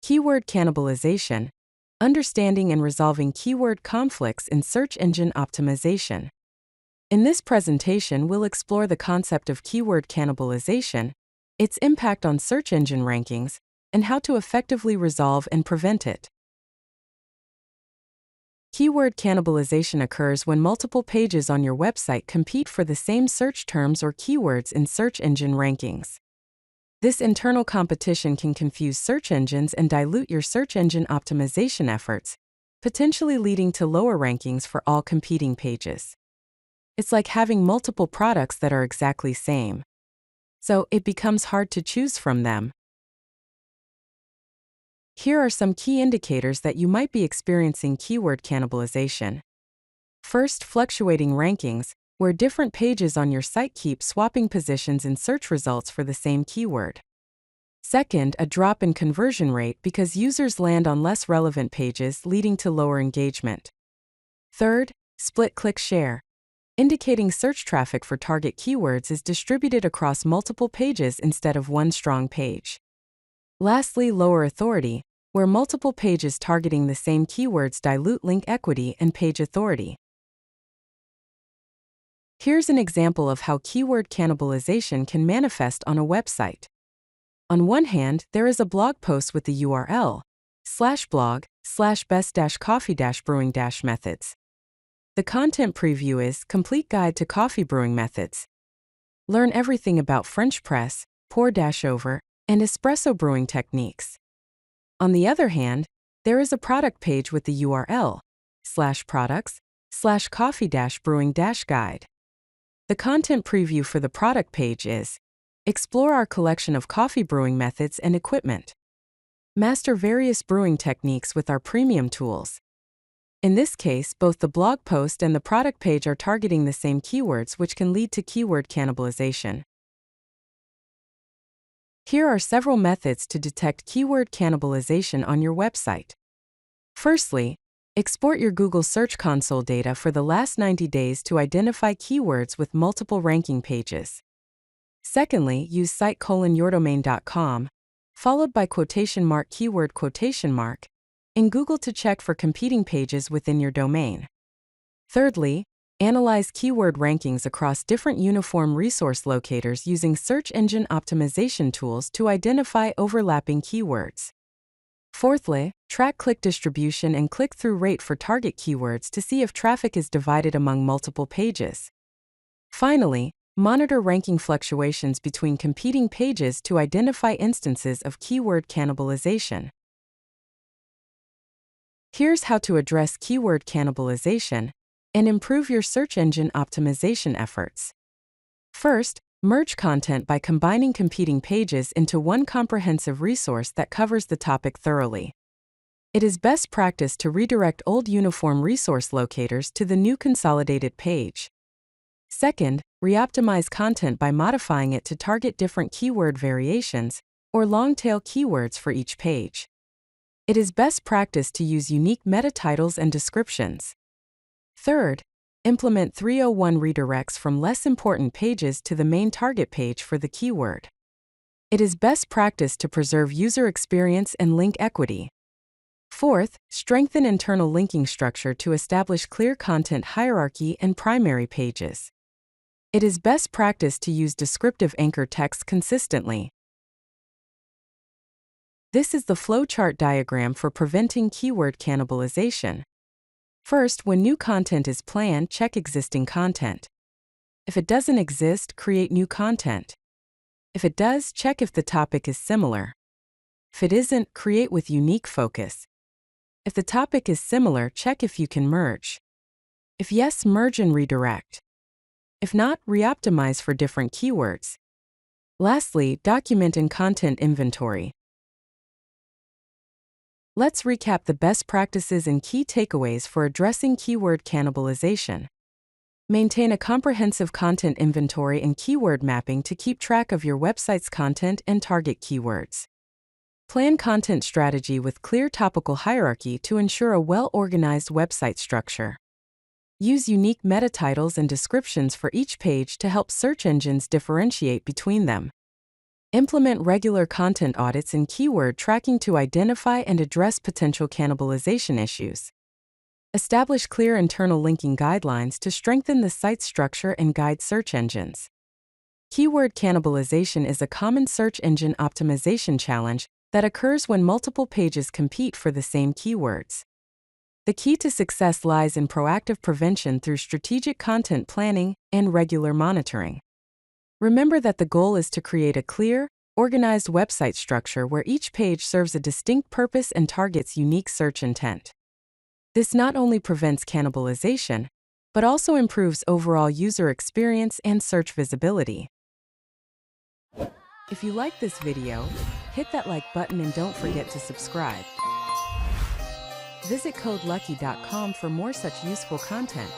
Keyword cannibalization, understanding and resolving keyword conflicts in search engine optimization. In this presentation, we'll explore the concept of keyword cannibalization, its impact on search engine rankings, and how to effectively resolve and prevent it. Keyword cannibalization occurs when multiple pages on your website compete for the same search terms or keywords in search engine rankings. This internal competition can confuse search engines and dilute your search engine optimization efforts, potentially leading to lower rankings for all competing pages. It's like having multiple products that are exactly same, so it becomes hard to choose from them. Here are some key indicators that you might be experiencing keyword cannibalization. First, fluctuating rankings, where different pages on your site keep swapping positions in search results for the same keyword. Second, a drop in conversion rate because users land on less relevant pages, leading to lower engagement. Third, split click share, indicating search traffic for target keywords is distributed across multiple pages instead of one strong page. Lastly, lower authority, where multiple pages targeting the same keywords dilute link equity and page authority. Here's an example of how keyword cannibalization can manifest on a website. On one hand, there is a blog post with the URL /blog/best-coffee-brewing-methods. The content preview is Complete Guide to Coffee Brewing Methods. Learn everything about French press, pour-over, and espresso brewing techniques. On the other hand, there is a product page with the URL /products/coffee-brewing-guide. The content preview for the product page is Explore our collection of coffee brewing methods and equipment. Master various brewing techniques with our premium tools. In this case, both the blog post and the product page are targeting the same keywords, which can lead to keyword cannibalization. Here are several methods to detect keyword cannibalization on your website. Firstly, export your Google Search Console data for the last 90 days to identify keywords with multiple ranking pages. Secondly, use site:/yourdomain.com, followed by !keyword in Google to check for competing pages within your domain. Thirdly, analyze keyword rankings across different uniform resource locators using search engine optimization tools to identify overlapping keywords. Fourthly, track click distribution and click-through rate for target keywords to see if traffic is divided among multiple pages. Finally, monitor ranking fluctuations between competing pages to identify instances of keyword cannibalization. Here's how to address keyword cannibalization and improve your search engine optimization efforts. First, merge content by combining competing pages into one comprehensive resource that covers the topic thoroughly. It is best practice to redirect old uniform resource locators to the new consolidated page. Second, reoptimize content by modifying it to target different keyword variations or long-tail keywords for each page. It is best practice to use unique meta titles and descriptions. Third, implement 301 redirects from less important pages to the main target page for the keyword. It is best practice to preserve user experience and link equity. Fourth, strengthen internal linking structure to establish clear content hierarchy and primary pages. It is best practice to use descriptive anchor text consistently. This is the flowchart diagram for preventing keyword cannibalization. First, when new content is planned, check existing content. If it doesn't exist, create new content. If it does, check if the topic is similar. If it isn't, create with unique focus. If the topic is similar, check if you can merge. If yes, merge and redirect. If not, reoptimize for different keywords. Lastly, document in content inventory. Let's recap the best practices and key takeaways for addressing keyword cannibalization. Maintain a comprehensive content inventory and keyword mapping to keep track of your website's content and target keywords. Plan content strategy with clear topical hierarchy to ensure a well-organized website structure. Use unique meta titles and descriptions for each page to help search engines differentiate between them. Implement regular content audits and keyword tracking to identify and address potential cannibalization issues. Establish clear internal linking guidelines to strengthen the site's structure and guide search engines. Keyword cannibalization is a common search engine optimization challenge that occurs when multiple pages compete for the same keywords. The key to success lies in proactive prevention through strategic content planning and regular monitoring. Remember that the goal is to create a clear, organized website structure where each page serves a distinct purpose and targets unique search intent. This not only prevents cannibalization, but also improves overall user experience and search visibility. If you like this video, hit that like button and don't forget to subscribe. Visit codelucky.com for more such useful content.